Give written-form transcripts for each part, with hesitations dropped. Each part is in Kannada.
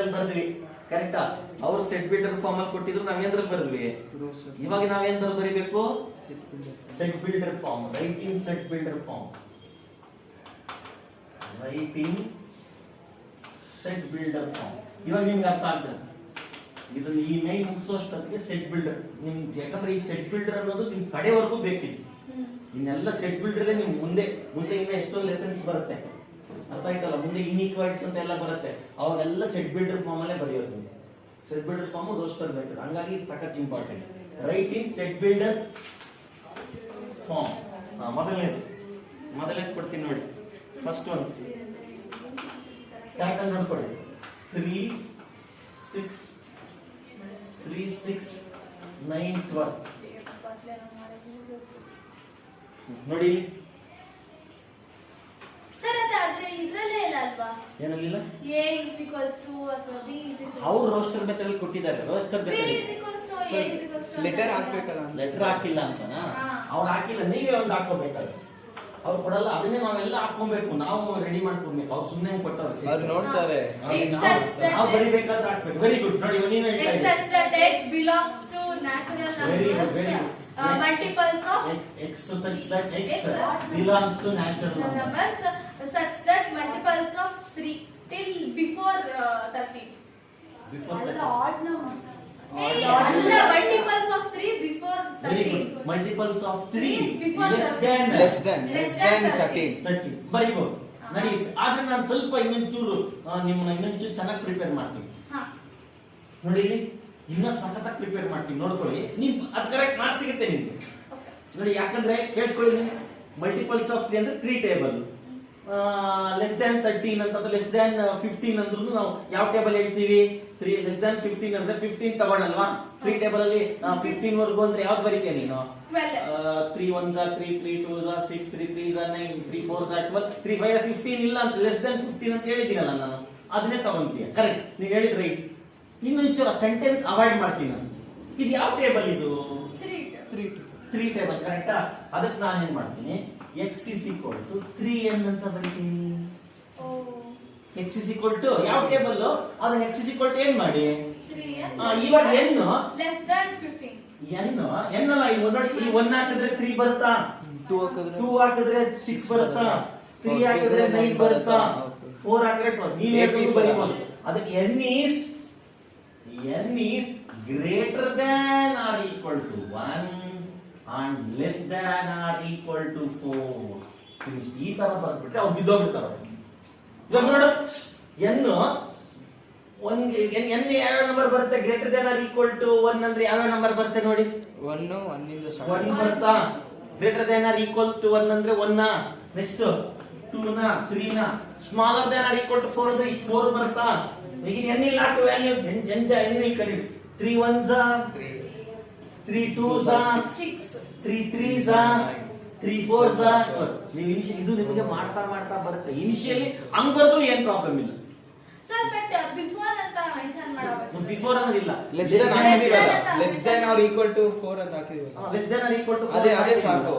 ಇದ್ರಲ್ಲಿ ಬರ್ದ್ವಿ ಕರೆಕ್ಟಾ. ಅವ್ರು ಸೆಟ್ ಬಿಲ್ಡರ್ ಫಾರ್ಮ್ ಅಲ್ಲಿ ಕೊಟ್ಟಿದ್ರು, ನಾವೇಂದ್ರಲ್ಲಿ ಬರ್ದ್ವಿ. ಇವಾಗ ನಾವೇಂದ್ರಲ್ಲಿ ಬರಿಬೇಕು? Set builder form. Write in set builder form. Write in set builder form. ಇವಾಗ ನಿಮ್ಗೆ ಅರ್ಥ ಆಗ್ತದೆ. ಇದನ್ನ ಈ ಮೈನ್ ಮುಗಿಸೋಷ್ಟೊತ್ತಿಗೆ ಸೆಟ್ ಬಿಲ್ಡರ್ ನಿಮ್ಗೆ, ಯಾಕಂದ್ರೆ ಈ ಸೆಟ್ ಬಿಲ್ಡರ್ ಅನ್ನೋದು ನಿಮ್ ಕಡೆವರೆಗೂ ಬೇಕಿದೆ. ಇನ್ನೆಲ್ಲ ಸೆಟ್ ಬಿಲ್ಡರ್ ನಿಮ್ ಮುಂದೆ ಇನ್ನ ಎಷ್ಟೊಂದು ಲೆಸನ್ಸ್ ಬರುತ್ತೆ, ಅರ್ಥ ಆಯ್ತಲ್ಲ. ಮುಂದೆ ಇನ್ಇಕ್ವಾಲಿಟೀಸ್ ಅಂತ ಎಲ್ಲ ಬರುತ್ತೆ, ಅವಾಗೆಲ್ಲ ಸೆಟ್ ಬಿಲ್ಡರ್ ಫಾರ್ಮ್ ಅಲ್ಲೇ ಬರೆಯೋದು. Set builder form roster method, ಹಂಗಾಗಿ ಇದು ಸಖತ್ important. Write in set builder form. ಮೊದಲನೇದು ಕೊಡ್ತೀನಿ ನೋಡಿ. ಫಸ್ಟ್ ಒನ್ ಕರೆಕ್ಟ್ ಆಗಿ ನೋಡ್ಕೊಳ್ಳಿ. 3 6 3 6 9 12 ನೋಡಿ. ಏನಲ್ಲಿಲ್ಲ? ಅವ್ರು ರೋಸ್ಟರ್ ಮೆಥಡ್ ಅಲ್ಲಿ ಕೊಟ್ಟಿದ್ದಾರೆ. ರೋಸ್ಟರ್ ಲೆಟರ್ ಹಾಕ್ಬೇಕಲ್ಲ, ಲೆಟರ್ ಹಾಕಿಲ್ಲ ಅಂತನಾ? ಅವ್ರು ಹಾಕಿಲ್ಲ, ನೀವೇ ಒಂದು ಹಾಕೋಬೇಕಲ್ಲ. ಅವ್ರು ಕೊಡಲ್ಲ, ಅದನ್ನೇ ನಾವೆಲ್ಲ ಹಾಕೊಬೇಕು, ನಾವು ರೆಡಿ ಮಾಡ್ಕೊಬೇಕು. ಅವ್ರು ಸುಮ್ಮನೆ ಕೊಟ್ಟವ್ರು ನೋಡ್ತಾರೆ, ನಾವು ಬರಿಬೇಕಾದ್ರೆ ಹಾಕ್ಬೇಕು. Very good. ನೋಡಿ ನೀವೇ ಹೇಳ್ತಾ very good, very good. Multiples of x such that x belongs to natural numbers such that multiples of 3 till before 30. Before odd number. Multiples of 3 before 30. Very good. Multiples of 3 less than 30. ಬರೀಬಹುದು. ನಡೆಯುತ್ತೆ. ಆದ್ರೆ ನಾನು ಸ್ವಲ್ಪ ಇನ್ನೊಂಚೂರು ನಿಮ್ಮನ್ನ ಇನ್ನೊಂಚೂರು ಚೆನ್ನಾಗಿ ಪ್ರಿಪೇರ್ ಮಾಡ್ತೀನಿ. ನೋಡಿ ಇಲ್ಲಿ ಇನ್ನ ಸಖತ್ತಾಗಿ ಪ್ರಿಪೇರ್ ಮಾಡ್ತೀನಿ, ನೋಡ್ಕೊಳ್ಳಿ. ನೀವು ಅದು ಕರೆಕ್ಟ್ ಮಾರ್ಕ್ಸ್ ಸಿಗುತ್ತೆ ನಿಮ್ಗೆ. ನೋಡಿ, ಯಾಕಂದ್ರೆ ಕೇಳಿಸ್ಕೊಳ್ಳಿ, ಮಲ್ಟಿಪಲ್ಸ್ ಆಫ್ 3 ಅಂದ್ರೆ 3 ಟೇಬಲ್. ಲೆಸ್ ದ್ಯಾನ್ 13 ಅಂತ, ಲೆಸ್ ದ್ಯಾನ್ 15 ಅಂದ್ರೂ ನಾವು ಯಾವ ಟೇಬಲ್ ಹೇಳ್ತೀವಿ? 3 ಲೆಸ್ ದ್ಯಾನ್ 15 ಅಂದ್ರೆ 15 ತಗೊಳಲ್ವಾ? 3 ಟೇಬಲ್ ಅಲ್ಲಿ 15 ವರ್ಗು ಅಂದ್ರೆ ಯಾವ್ದು ಬರೀತೀಯ ನೀನು? 3 1s 3 3 2s 6 3 3s 9 3 4s 12 3 5 15 ಇಲ್ಲ ಅಂತ, ಲೆಸ್ ದ್ಯಾನ್ 15 ಅಂತ ಹೇಳಿದ್ದೀನಲ್ಲ ನಾನು, ಅದನ್ನೇ ತಗೊಂತೀಯ. ಕರೆಕ್ಟ್, ನೀವು ಹೇಳಿದ್ ರೈಟ್. ಇನ್ನೊಂಚೂರು ಸೆಂಟೆನ್ಸ್ ಅವಾಯ್ಡ್ ಮಾಡ್ತೀನಿ ನಾನು. ಇದು ಯಾವ ಟೇಬಲ್? ಇದು 3 ಟೇಬಲ್. ಕರೆಕ್ಟಾ? ಅದಕ್ಕೆ ನಾನು ಏನ್ ಮಾಡ್ತೀನಿ, x is equal to 3n ಅಂತ ಬರೀತೀನಿ. x is equal to ಯಾವ ಟೇಬಲ್? ಅದನ್ನ x is equal to ಏನ್ ಮಾಡಿ? 3n. ಇವಾಗ n less than 15. n ಅಲ್ಲ, ಇಲ್ಲಿ ನೋಡಿ, ಇಲ್ಲಿ 1 ಹಾಕಿದ್ರೆ 3 ಬರುತ್ತಾ? 2 ಹಾಕಿದ್ರೆ 6 ಬರುತ್ತಾ? 3 ಹಾಕಿದ್ರೆ 9 ಬರುತ್ತಾ? 4 ಹಾಕಿದ್ರೆ 12. ನೀವ್ ಹೇಳ್ಬೇಕು ಬರೀಬಹುದು. ಅದಕ್ಕೆ n is greater than or equal to 1 and less than or equal to 4. Finish. ಈ ತರ ಬರ್ಬಿಟ್ರೆ ಅವ್ರು ಬಿದ್ದೋಗ್ಬಿಡ್ತಾರ. ಇವಾಗ ನೋಡು, n ಯಾವ ನಂಬರ್ ಬರುತ್ತೆ? Greater than or equal to 1 ಅಂದ್ರೆ ಯಾವ ನಂಬರ್ ಬರುತ್ತೆ ನೋಡಿ? 1 ಬರುತ್ತಾ? Greater than or equal to 1 ಅಂದ್ರೆ 1. ನೆಕ್ಸ್ಟ್ 2 ನ 3 ನ. Smaller than or equal to 4 ಅಂದ್ರೆ ಇಷ್ಟು 4 ಬರುತ್ತಾ? ಈಗ n ಇಲ್ಲಿ ಹಾಕು ವ್ಯಾಲ್ಯೂ, n ಈ ಕಡೆ 3 1s 3 2s 3 3s 3 4s. ನೀವು ಇದು ನಿಮಗೆ ಮಾಡ್ತಾ ಬರುತ್ತೆ. ಇನಿಷಿಯಲಿ ಹಂಗ್ ಬರೆದ್ರು ಏನ್ ಪ್ರಾಬ್ಲಮ್ ಇಲ್ಲ. ಸರ್, ಬಟ್ ಬಿಫೋರ್ ಅಂತ ಮೆನ್ಷನ್ ಮಾಡಬೇಕು. ಬಿಫೋರ್ ಅಂದ್ರೆ ಇಲ್ಲ, ಲೆಸ್ ದನ್ ಹಾಕಿದೀವಲ್ಲ, less than or equal to 4 ಅಂತ ಹಾಕಿದೀವಲ್ಲ. Less than or equal to 4 ಅದೇ ಸಾಕು.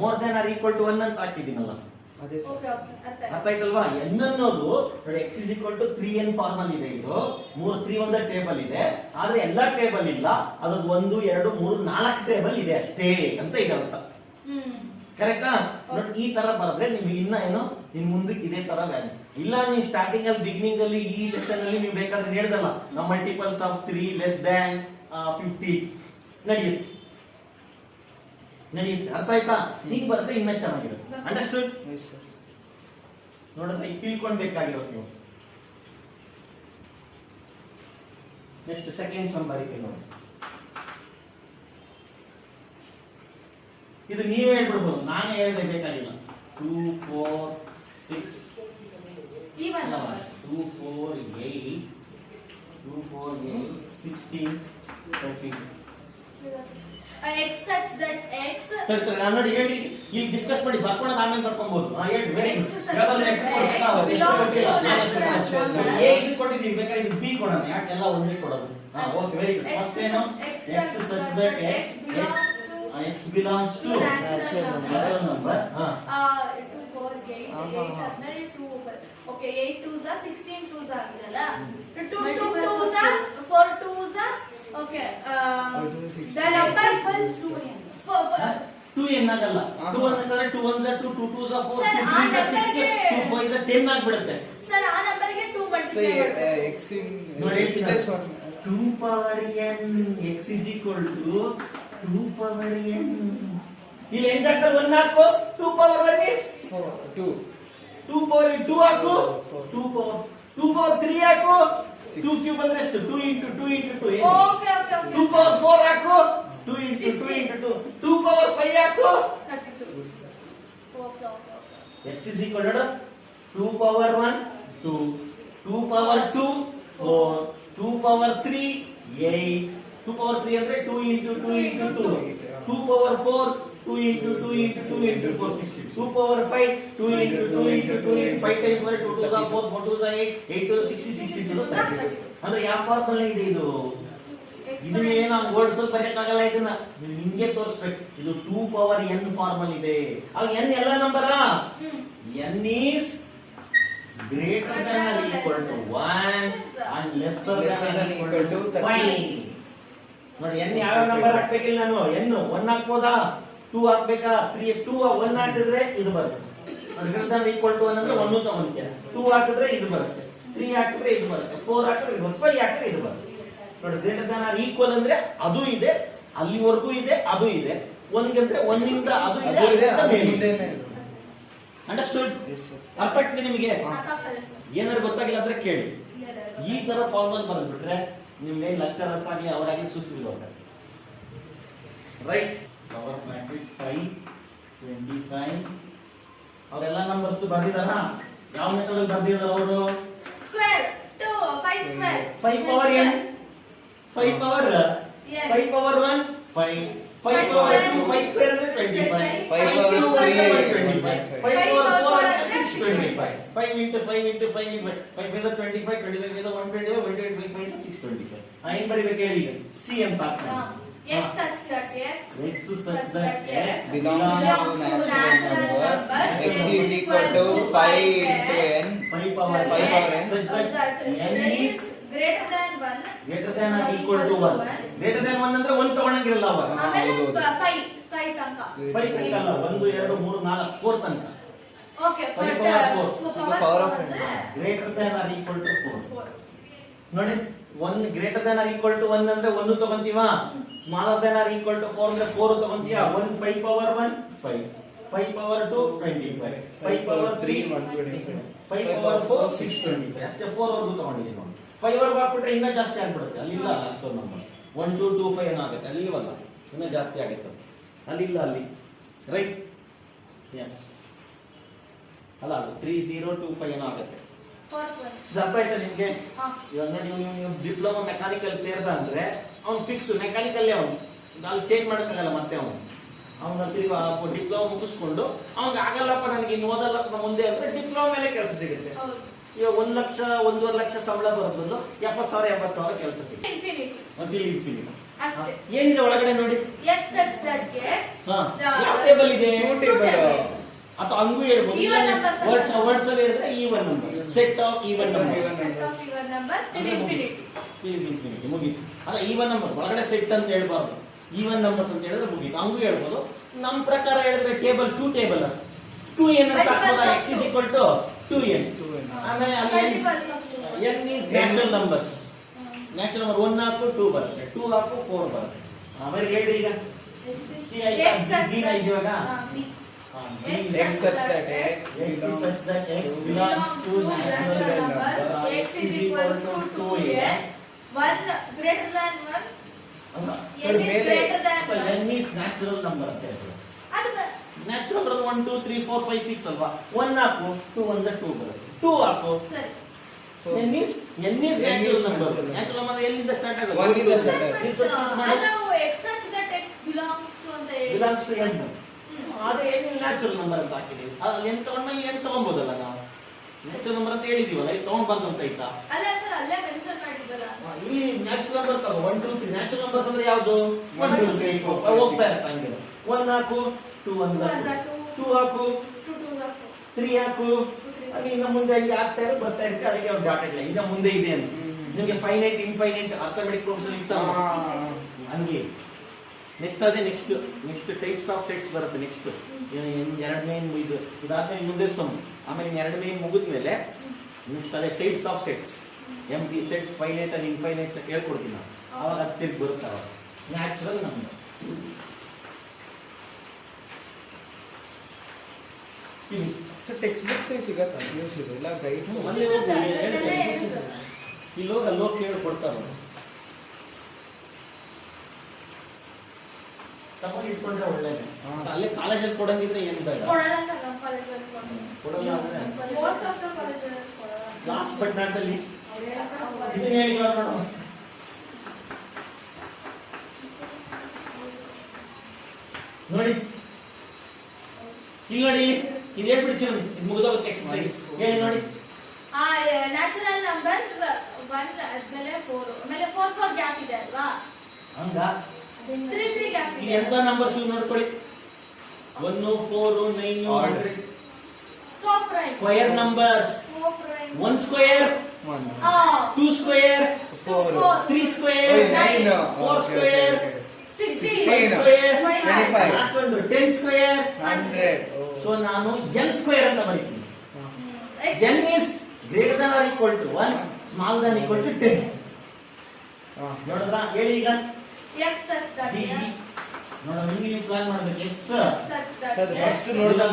More than or equal to 1 ಅಂತ ಹಾಕಿದೀನಲ್ಲ, ಅದೇ ಸಾಕು. ಓಕೆ, ಅರ್ಥ ಆಯ್ತಲ್ವಾ? n ಅನ್ನೋದು ನೋಡಿ, x is equal to 3n form ಅಲ್ಲಿ ಇದೆ. ಇದು 3 1 ಟೇಬಲ್ ಇದೆ, ಆದ್ರೆ ಎಲ್ಲಾ ಟೇಬಲ್ ಇಲ್ಲ. ಅದು 1 2 3 4 ಟೇಬಲ್ ಇದೆ ಅಷ್ಟೇ ಅಂತ ಇದೆ ಅರ್ಥ. ಕರೆಕ್ಟಾ? ನೋಡಿ, ಈ ತರ ಬರೆದ್ರೆ ನಿಮ್ಗೆ ಇನ್ನ ಏನು ನಿಮ್ ಮುಂದಕ್ಕೆ ಇದೇ ತರ ವ್ಯಾಲ್ಯೂ ಇಲ್ಲ. ನೀವು ಸ್ಟಾರ್ಟಿಂಗ್ ಅಲ್ಲಿ ಬಿಗಿನಿಂಗ್ ಅಲ್ಲಿ ಈ ಲೆಸನ್ ಅಲ್ಲಿ ನೀವು ಬೇಕಾದ್ರೆ ಹೇಳ್ದಲ್ಲ, ನಾವು ಮಲ್ಟಿಪಲ್ಸ್ ಆಫ್ 3 ಲೆಸ್ ದ್ಯಾನ್ 50 ನಡೆಯುತ್ತೆ. ಅರ್ಥ ಆಯ್ತಾ? ಈಗ ಬರೆದ್ರೆ ಇನ್ನ ಚೆನ್ನಾಗಿರುತ್ತೆ. ಅಂಡರ್ಸ್ಟುಡ್? ನೋಡಿದ್ರೆ ಈಗ ತಿಳ್ಕೊಳ್ಬೇಕಾಗಿರೋದು ನೀವು. ನೆಕ್ಸ್ಟ್ ಸೆಕೆಂಡ್ ಸಮ್ ಬರೀತೀವಿ ನೋಡಿ. ಇದು ನೀವೇ ಹೇಳ್ಬಿಡ್ಬೋದು, ನಾನೇ ಹೇಳಬೇಕಾಗಿಲ್ಲ. 2 4 6 2 4 8 2 4 8 16 13. x such that x ನಾನು ನೋಡಿ ಹೇಳಿ, ಇಲ್ಲಿ ಡಿಸ್ಕಸ್ ಮಾಡಿ ಬರ್ಕೊಳ್ಳೋದು, ಆಮೇಲೆ ಬರ್ಕೊಬಹುದು. ಹೇಳಿ. Very good. ಕೊಟ್ಟಿದ್ದೀವಿ, ಬೇಕಾದ್ರೆ ಇದು ಬಿ ಕೊಡೋಣ, ಯಾಕೆಲ್ಲ ಒಂದೇ ಕೊಡೋದು. Okay, very good. ಫಸ್ಟ್ ಏನು? x such that x belongs to natural number. 2 4 8 8 2. Okay 8 2s 16 2s ಆಗಿದೆಲ್ಲ 2 2 2s 4 2s okay the number equals 2n 2n ಆಗಲ್ಲ 2 ಅನ್ನಂದ್ರೆ 2 1s 2 2 2s 4 2 3s 6 2 5s 10 ಆಗ್ಬಿಡುತ್ತೆ ಸರ್ ಆ ನಂಬರ್ಗೆ 2 So ಮಲ್ಟಿಪ್ಲೈ ಮಾಡಿ x in ನೋಡಿ, x plus 1. 2 power n x is equal to 2 power n. ಇಲ್ಲಿ ಎಂತ ಆಗ್ತದೆ 1 ಹಾಕು 2 power 1 is 4 2 2 power 2 ಹಾಕು 4. 2 power 3 ಹಾಕು 2 ಕ್ಯೂಬ್ ಅಂದ್ರೆ ಎಷ್ಟು 2 into 2 into 2 ಏನು? ಓಕೆ ಓಕೆ ಓಕೆ 2 power 4 ಹಾಕು 2 into 2 into 2 2 power 5 ಹಾಕು 32 okay okay x is equal to 2 power 1 2 2 power 2 4 2 power 3 8 2 power 3 ಅಂದ್ರೆ 2 into 2 into 2 2 power 4 2 into 2 into 2 into 4 6 2 power 5 2 into 2 into 2 into 5 times 2 2 are 4 4 2 are 8 8 to 60 60 to 32 ಅಂದ್ರೆ ಯಾವ ಫಾರ್ಮುಲಾ ಇದೆ ಇದು ಇದನ್ನ ನಾವು ವರ್ಡ್ಸ್ ಅಲ್ಲಿ ಬರೆಯಕ್ಕಾಗಲ್ಲ ಇದನ್ನ ನೀವು ಹಿಂಗೆ ತೋರಿಸ್ಬೇಕು ಇದು 2 ಪವರ್ n ಫಾರ್ಮಲ್ ಇದೆ ಆಗ n ಎಲ್ಲ number n is greater than or equal to 1 and lesser than or equal to 5 ನೋಡಿ n ಯಾವ ನಂಬರ್ ಹಾಕ್ಬೇಕಿಲ್ಲ ನಾನು n 1 ಹಾಕ್ಬೋದಾ 2 ಹಾಕ್ಬೇಕಾ 3 2 1 ಹಾಕಿದ್ರೆ ಇದು ಬರುತ್ತೆ ನೋಡಿ greater than or equal to 1 ಅಂದ್ರೆ 1 ತಗೊಂಡ್ತೀರಾ 2 ಹಾಕಿದ್ರೆ ಇದು ಬರುತ್ತೆ 3 ಹಾಕಿದ್ರೆ ಇದು ಬರುತ್ತೆ 4 ಹಾಕಿದ್ರೆ ಇದು ಬರುತ್ತೆ 5 ಹಾಕಿದ್ರೆ ಇದು ಬರುತ್ತೆ ನೋಡಿ ಗ್ರೇಟರ್ ದ್ಯಾನ್ ಆರ್ ಈಕ್ವಲ್ ಅಂದ್ರೆ ಅದು ಇದೆ ಅಲ್ಲಿವರೆಗೂ ಇದೆ ಅದು ಇದೆ ಒಂದ್ಗಂದ್ರೆ ಒಂದಿಂದ ಅದು ಇದೆ ಅದು ಇದೆ, ಅಲ್ಲಿಂದ ಅದು ಮೇಲಿದೆ. ಮುಂದೆನೇ. Understood Yes, sir. ಅರ್ಥ ಆಗ್ತಿದೆ ನಿಮಗೆ ಏನಾದ್ರು ಗೊತ್ತಾಗಿಲ್ಲ ಅಂದ್ರೆ ಕೇಳಿ ಈ ತರ ಫಾರ್ಮಲ್ ಬರೆದ್ಬಿಟ್ರೆ ನಿಮ್ಗೆ ಲೆಕ್ಚರರ್ಸ್ ಆಗಲಿ ಅವರಾಗಲಿ ಸುಸ್ತಿಲ್ಲ ರೈಟ್ ಪವರ್ ಮ್ಯಾಟ್ರಿಕ್ಸ್ 5 25 ಅವರೆಲ್ಲ ನಂಬರ್ಸ್ ಬರ್ದಿದಾರ ಯಾವ ಮೆಥಡ್ ಅಲ್ಲಿ ಬರ್ದಿದಾರ ಅವರು square 2 5 square 5 power n 5 power Yes. 5 power 1 5 5 power 2 5 square ಅಂದ್ರೆ 25 5 5 power cube ಅಂದ್ರೆ 3 25 5 ಪವರ್ 4 ಅಂದ್ರೆ 625 5 into 5 into 5 into 5 is 25 25 is 125 125 is 625 ಏನು ಬರಿಬೇಕು ಹೇಳಿ c ಅಂತ ಹಾಕ್ತಾರೆ x such that x x such that x belongs to natural number x is equal to 5 into n 5 power 5 power n such that n is greater than 1 greater than or equal to 1 greater than 1 ಅಂದ್ರೆ 1 ತಗೊಳ್ಳಂಗಿರಲ್ಲ ಅವಾಗ ಆಮೇಲೆ ಹೌದು. 5 ತನಕ 5 ತನಕ ಅಲ್ಲ 1 2 3 4 4 ತನಕ okay 5 power 4 power of n. greater than or equal to 4 4 ನೋಡಿ 1 greater than or equal to 1 ಅಂದ್ರೆ 1 ತಗೊಂತೀವಾ smaller than or equal to 4 ಅಂದ್ರೆ 4 ತಗೊಂತೀಯಾ 1 5 power 1 5 5 power 2 25 5 power 3 125 5 power 4 625 ಅಷ್ಟೇ 4 ವರೆಗೂ ತಗೊಂಡಿದ್ದೀನಿ ನೋಡಿ 5 ವರೆಗೂ ಹಾಕ್ಬಿಟ್ರೆ ಇನ್ನೂ ಜಾಸ್ತಿ ಆಗ್ಬಿಡುತ್ತೆ ಅಲ್ಲಿಲ್ಲ ಅಷ್ಟೊಂದು ನಂಬರ್ 1 2 2 5 ಏನಾಗುತ್ತೆ ಅಲ್ಲಿವಲ್ಲ ಇನ್ನೂ ಜಾಸ್ತಿ ಆಗುತ್ತೆ ಅಲ್ಲಿಲ್ಲ ಅಲ್ಲಿ ರೈಟ್ ಎಸ್ ಅಲ್ಲ ಅದು 3 0 2 5 ಏನೋ ಆಗುತ್ತೆ 4 ಇದು ಅರ್ಥ ಆಯ್ತಾ ನಿಮ್ಗೆ ಹಾ ಇವಾಗ ನೋಡಿ ನೀವು ಡಿಪ್ಲೊಮಾ ಮೆಕ್ಯಾನಿಕಲ್ ಸೇರ್ದ ಅಂದ್ರೆ ಅವ್ನು ಫಿಕ್ಸ್ ಮೆಕ್ಯಾನಿಕಲ್ ಅವನು ಅಲ್ಲಿ ಚೇಂಜ್ ಮಾಡೋಕ್ಕಾಗಲ್ಲ ಮತ್ತೆ ಅವನು ಡಿಪ್ಲೊಮಾ ಮುಗಿಸ್ಕೊಂಡು ಅವ್ನಿಗೆ ಆಗಲ್ಲಪ್ಪ ನನಗೆ ಇನ್ನು ಓದಲ್ಲಪ್ಪ ಮುಂದೆ ಅಂದ್ರೆ ಡಿಪ್ಲೊಮಾ ಮೇಲೆ ಕೆಲಸ ಸಿಗುತ್ತೆ ಹೌದು ಇವಾಗ 1 ಲಕ್ಷ 1.5 ಲಕ್ಷ ಸಂಬಳ ಬರೋದು 70,000 80,000 ಕೆಲಸ ಸಿಗುತ್ತೆ ಇನ್ಫಿನಿಟಿ ಮತ್ತೆ ಇಲ್ಲಿ ಅಷ್ಟೇ ಏನಿದೆ ಒಳಗಡೆ ನೋಡಿ x such that x ಹಾ ಯಾವ ಟೇಬಲ್ ಇದೆ table. ಅಥವಾ ಹಂಗೂ ಹೇಳ್ಬೋದು Even numbers. ವರ್ಡ್ಸ್ ಅಲ್ಲಿ ಹೇಳಿದ್ರೆ even number set of even number set of even numbers till infinity infinity ಮುಗೀತು ಅಲ್ಲ ಈವನ್ ನಂಬರ್ ಒಳಗಡೆ ಸೆಟ್ ಅಂತ ಹೇಳ್ಬಾರ್ದು ಈವನ್ ನಂಬರ್ಸ್ ಅಂತ ಹೇಳಿದ್ರೆ ಮುಗೀತು ಹಂಗೂ ಹೇಳ್ಬೋದು ನಮ್ಮ ಪ್ರಕಾರ ಹೇಳಿದ್ರೆ ಟೇಬಲ್ 2 ಟೇಬಲ್ 2 n ಅಂತ ಹಾಕೋದಾ x is equal to 2n ಆಮೇಲೆ ಅಲ್ಲಿ multiples of 2 n is natural numbers natural number 1 ಹಾಕು 2 ಬರುತ್ತೆ 2 ಹಾಕು 4 ಬರುತ್ತೆ ಆಮೇಲೆ ಹೇಳಿ ಈಗ C ಆಯ್ತಾ D ಆಯ್ತು ಇವಾಗ x such that x x belongs such that x belongs to natural number x is equal to 2n 1 greater than 1 ಅಲ್ಲ n is greater than 1 n is natural number ಅಂತ ಹೇಳ್ತಾರೆ ಅದು ನ್ಯಾಚುರಲ್ ನಂಬರ್ 1 2 3 4 5 6 ಅಲ್ವಾ 1 ಹಾಕು 2 1 2 ಬರುತ್ತೆ 2 ಹಾಕು ಸರಿ n is natural number natural number ಎಲ್ಲಿಂದ ಸ್ಟಾರ್ಟ್ ಆಗುತ್ತೆ ಒಂದಿಂದ start ಆಗುತ್ತೆ. This is ಮಾಡಿ. ನಾವು x such that x belongs to ಅಂತ ಹೇಳಿ belongs to n ಅದೇ ಏನು ನ್ಯಾಚುರಲ್ ನಂಬರ್ ಅಂತ ಹಾಕಿದೀವಿ ಅಲ್ಲಿ n ತಗೊಂಡ್ಮೇಲೆ n ತಗೊಂಬೋದಲ್ಲ ನಾವು ನ್ಯಾಚುರಲ್ ನಂಬರ್ ಅಂತ ಹೇಳಿದೀವಲ್ಲ ಇದು ತಗೊಂಡ್ಬಾರ್ದು ಅಂತ ಆಯ್ತಾ ಅಲ್ಲ ಸರ್ ಅಲ್ಲೇ ಮೆನ್ಷನ್ ಮಾಡಿದ್ರಲ್ಲ ಇಲ್ಲಿ ನ್ಯಾಚುರಲ್ ನಂಬರ್ ತಗೋ 1 2 3 ನ್ಯಾಚುರಲ್ ನಂಬರ್ಸ್ ಅಂದ್ರೆ ಯಾವುದು 1 2 3 4 ಹೋಗ್ತಾ ಇರುತ್ತೆ ಹಂಗೆ 1 ಹಾಕು 2 1 2 ಹಾಕು 2 2 3 ಹಾಕು ಹಾಗೆ ಇನ್ನು ಮುಂದೆ ಹಂಗೆ ಆಗ್ತಾ ಇರೋ ಬರ್ತಾ ಇರುತ್ತೆ, ಅದಕ್ಕೆ ಒಂದು ಡಾಟೆಡ್ ಲೈನ್ ಇನ್ನು ಮುಂದೆ ಇದೆ ಅಂತ. ನಿಮಗೆ ಫೈನೈಟ್ ಇನ್ಫೈನೈಟ್ ಅರ್ಥಮೆಟಿಕ್ ಪ್ರಾಬ್ಲಮ್ಸ್ ಇರ್ತಾವ ಹಂಗೆ. ನೆಕ್ಸ್ಟ್ ಅದೇ ನೆಕ್ಸ್ಟ್ ಟೈಪ್ಸ್ ಆಫ್ ಸೆಟ್ಸ್ ಬರುತ್ತೆ. ನೆಕ್ಸ್ಟ್ ಎರಡನೇ ಇದು ಇದಾದ್ಮೇಲೆ ಮುಂದೆ ಸಮ್, ಆಮೇಲೆ ಎರಡನೇ ಮುಗಿದ್ಮೇಲೆ ನೆಕ್ಸ್ಟ್ ಅದೇ types of sets, empty sets, finite and infinite set ಹೇಳ್ಕೊಡ್ತೀನಿ ನಾವು. ಅವಾಗ ಹತ್ತಿರ ಬರುತ್ತೆ, ಅವಾಗ ನ್ಯಾಚುರಲ್ ನಮ್ದು. ಫಿನಿಶ್. ಸರ್ ಟೆಕ್ಸ್ಟ್ ಬುಕ್ಸ್ ಸಿಗತ್ತಾ ನ್ಯೂಸ್ ಇಲ್ಲ ಗೈಡ್? ಇಲ್ಲೋಗ ಅಲ್ಲೋಗಿ ಕೇಳಿ ಕೊಡ್ತಾರೆ. ತಗೊಂಡು ಇಟ್ಕೊಂಡ್ರೆ ಒಳ್ಳೇದು. ಅಲ್ಲೇ ಕಾಲೇಜಲ್ಲಿ ಕೊಡಂಗಿದ್ರೆ ಏನು ಬೇಡ, ಕೊಡಲ್ಲ ಅಂದ್ರೆ last but not the least. ಇದನ್ನ ಹೇಳಿ ನೋಡೋಣ. ನೋಡಿ ಇಲ್ಲಿ ನೋಡಿ, ಇದು ಹೇಳ್ಬಿಡ್ছি ನೋಡಿ, ಇದು ಮುಗಿದೋಗುತ್ತೆ ಎಕ್ಸರ್ಸೈಸ್. ಹೇಳಿ ನೋಡಿ. ನ್ಯಾಚುರಲ್ ನಂಬರ್ 1 ಆದ್ಮೇಲೆ 4 ಆಮೇಲೆ 4 4 ಗ್ಯಾಪ್ ಇದೆ ಅಲ್ವಾ? ಹಂಗ 3 3 ಗ್ಯಾಪ್ ಇದು ಇದೆ. ಎಂತ ನಂಬರ್ಸ್ ನೋಡ್ಕೊಳ್ಳಿ. 1 4 9 100 4 prime square numbers. 4 prime 1 square 2 square 4 3 square 9 4 square 16 square 25 last ಒಂದು 10 ಸ್ಕ್ವೇರ್ 100. ಸೊ ನಾನು n ಸ್ಕ್ವೇರ್ ಅಂತ ಬರೀತೀನಿ. n is greater than or equal to 1, smaller than or equal to 10. ನೋಡಿದ್ರಾ? ಹೇಳಿ ಈಗ. x such that D ನೋಡ, ನಿಮಗೆ ನೀವು ಪ್ಲಾನ್ ಮಾಡಬೇಕು. x ಸರ್ ಫಸ್ಟ್ ನೋಡಿದಾಗ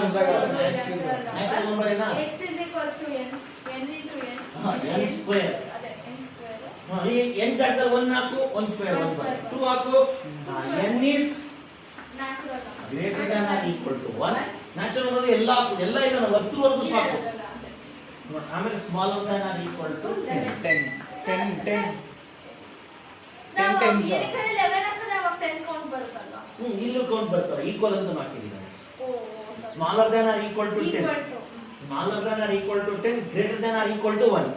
ನ್ಯಾಚುರಲ್ ನಂಬರ್ ಏನಾ? x is equals to n into n. n square. ಅದೇ n ಸ್ಕ್ವೇರ್. ಈ n ಜಾಗದಲ್ಲಿ 1 ಹಾಕು, 1 ಸ್ಕ್ವೇರ್ 2 ಹಾಕು. n is natural number greater than or equal to 1. Natural number ಎಲ್ಲ ಎಲ್ಲ ಈಗ ಹತ್ತರವರೆಗೂ ಸಾಕು. ಆಮೇಲೆ smaller than or equal to 10. 10 ನಾವು 10 ಈ ಕಡೆ 11 ಹಾಕಿದ್ರೆ ಅವಾಗ 10 ಕೌಂಟ್ ಬರುತ್ತಲ್ವಾ? ಇಲ್ಲೂ ಕೌಂಟ್ ಬರ್ತಾರೆ. ಈಕ್ವಲ್ ಅಂತ ಹಾಕಿದ್ದೀನಿ. ಓ smaller than or equal to 10. equal to smaller than or equal to 10, greater than or equal to 1.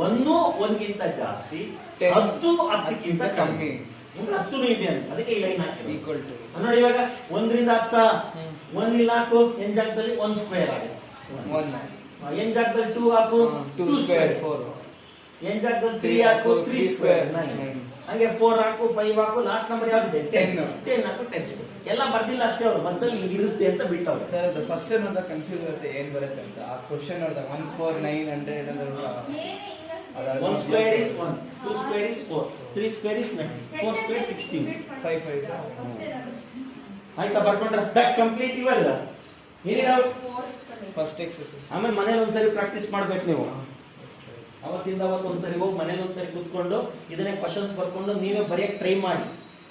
1 ಗಿಂತ ಜಾಸ್ತಿ, 10 10ಕ್ಕಿಂತ ಕಮ್ಮಿ. 10 ಇದೆ ಅಂತ, ಅದಕ್ಕೆ ಈ ಲೈನ್ ಹಾಕಿರೋದು. ಈಕ್ವಲ್ ಟು ನೋಡಿ ಇವಾಗ 1 ರಿಂದ 10, 1 ಇಲ್ಲಿ ಹಾಕು, n ಜಾಗದಲ್ಲಿ 1 ಸ್ಕ್ವೇರ್ ಆಗುತ್ತೆ. 1 n ಜಾಗದಲ್ಲಿ 2 ಹಾಕು, 2 ಸ್ಕ್ವೇರ್ 4 n ಜಾಗದಲ್ಲಿ 3 ಹಾಕು, 3 ಸ್ಕ್ವೇರ್ 9. ಹಂಗೆ 4 ಹಾಕು, 5 ಹಾಕು, ಲಾಸ್ಟ್ ನಂಬರ್ ಯಾವ್ದಿದೆ? 10 ಹಾಕು, 10 ಸ್ಕ್ವೇರ್. ಎಲ್ಲ ಬರ್ದಿಲ್ಲ ಅಷ್ಟೇ, ಅವ್ರು ಬರ್ತಲ್ಲಿ ಹಿಂಗಿರುತ್ತೆ ಅಂತ ಬಿಟ್ಟವ್ರು. ಸರ್ ಅದು ಫಸ್ಟ್ ನೋಡಿದಾಗ ಕನ್ಫ್ಯೂಸ್ ಆಗುತ್ತೆ ಏನ್ ಬರುತ್ತೆ ಅಂತ. ಆ ಕ್ವಶನ್ ನೋಡಿದಾಗ 1 4 9 100 ಅಂದ್ರೆ 1 square is 1, 2 square is 4, 3 square is 9, 4 square 16. 5 5 ಆಯ್ತಾ? ಬರ್ಕೊಂಡ್ರೆ ದಟ್ ಕಂಪ್ಲೀಟ್ ಇವಲ್ಲ. ಏನಿದಾವ್ ಫಸ್ಟ್ ಎಕ್ಸರ್ಸೈಸ್. ಆಮೇಲೆ ಮನೇಲಿ ಒಂದ್ಸರಿ ಪ್ರಾಕ್ಟೀಸ್ ಮಾಡ್ಬೇಕು ನೀವು. ಅವತ್ತಿಂದ ಅವತ್ತು ಒಂದ್ಸರಿ ಹೋಗಿ ಮನೇಲಿ ಒಂದ್ಸರಿ ಕುತ್ಕೊಂಡು ಇದನ್ನೇ ಕ್ವಶನ್ಸ್ ಬರ್ಕೊಂಡು ನೀವೇ ಬರೆಯಕ್ ಟ್ರೈ ಮಾಡಿ.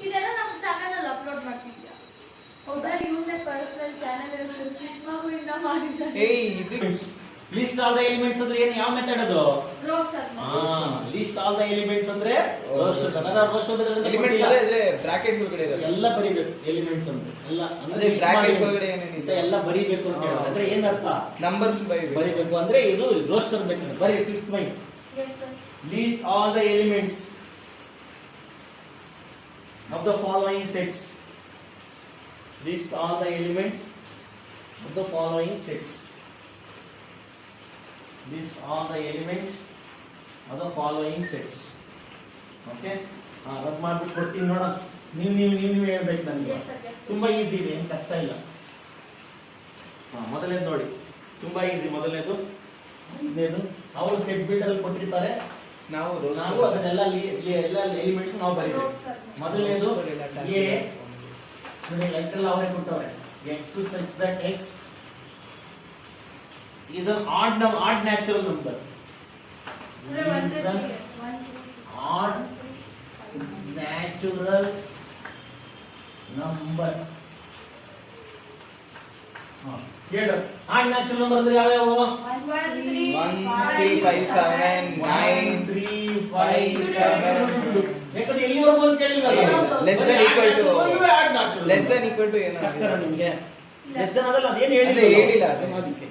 ಇದೆಲ್ಲ ನಮ್ಮ ಚಾನೆಲ್ ಅಲ್ಲಿ ಅಪ್ಲೋಡ್ ಮಾಡ್ತಿದ್ಯಾ? ಹೌದಾ? ಇವನೇ ಪರ್ಸನಲ್ ಚಾನೆಲ್ ಹೆಸರು ಚಿಕ್ಕಮಗುವಿಂದ ಮಾಡಿದ್ದಾನೆ. ಏಯ್ ಇದು ಲಿಸ್ಟ್ ಆಲ್ ದ ಎಲಿಮೆಂಟ್ಸ್ ಅಂದ್ರೆ ಏನು? ಯಾವ ಮೆಥಡ್ ಅದು? Roster. List all the elements ಅಂದ್ರೆ ರೋಸ್ಟರ್. ಎಲಿಮೆಂಟ್ಸ್ ಅಂದ್ರೆ ಬ್ರಾಕೆಟ್ಸ್ ಒಳಗಡೆ ಇರೋದು ಎಲ್ಲ ಬರಿಬೇಕು. ಎಲಿಮೆಂಟ್ಸ್ ಅಂದ್ರೆ ಎಲ್ಲ ಅದೇ ಬ್ರಾಕೆಟ್ಸ್ ಒಳಗಡೆ ಏನೇನಿದೆ ಎಲ್ಲ ಬರಿಬೇಕು ಅಂತ ಹೇಳೋದು. ಅಂದ್ರೆ ಏನ್ ಅರ್ಥ? ನಂಬರ್ಸ್ ಬರಿಬೇಕು ಅಂದ್ರೆ ಇದು ರೋಸ್ಟರ್ ಬೇಕಂದ್ರೆ ಬರೀ 5th my. Yes sir. List all the elements of the following sets. List all the elements of the following sets. List all the elements of the following sets. Okay? Rub ಮಾಡ್ಬಿಟ್ಟು ಕೊಡ್ತೀನಿ ನೋಡ. ನೀವು ಹೇಳ್ಬೇಕು ನನಗೆ. Yes sir. Yes. ತುಂಬಾ ಈಸಿ ಇದೆ, ಏನು ಕಷ್ಟ ಇಲ್ಲ. ಮೊದಲನೇದು ನೋಡಿ, ತುಂಬಾ ಈಸಿ. ಮೊದಲನೇದು ಅವರು ಸೆಟ್ ಬಿಲ್ಡರ್ ಅಲ್ಲಿ ಕೊಟ್ಟಿರ್ತಾರೆ, ನಾವು ಅದನ್ನೆಲ್ಲ ಎಲ್ಲ ಎಲಿಮೆಂಟ್ಸ್ ನಾವು ಬರೀಬೇಕು. ಮೊದಲನೇದು ಎ ನೋಡಿ, ಲೆಕ್ಕಲ್ಲಿ ಅವರೇ ಕೊಟ್ಟವ್ರೆ. X such that X is an odd natural number. Is an odd natural number. ಹೇಳು, ಆಡ್ ನ್ಯಾಚುರಲ್ ನಂಬರ್ ಅಂದ್ರೆ ಯಾವ್ಯಾವ? 1 3 1 3 5 7 9 3 5 7. ಯಾಕಂದ್ರೆ ಎಲ್ಲಿವರೆಗೂ ಅಂತ ಹೇಳಿಲ್ಲ. Less than equal to. Odd natural. Less than equal to ಏನು ಕಷ್ಟ ನಿಮಗೆ? ಲೆಸ್ ದನ್ ಅದಲ್ಲ, ಅದೇನು ಹೇಳಿಲ್ಲ ಹೇಳಿಲ್ಲ ಅದಕ್ಕೆ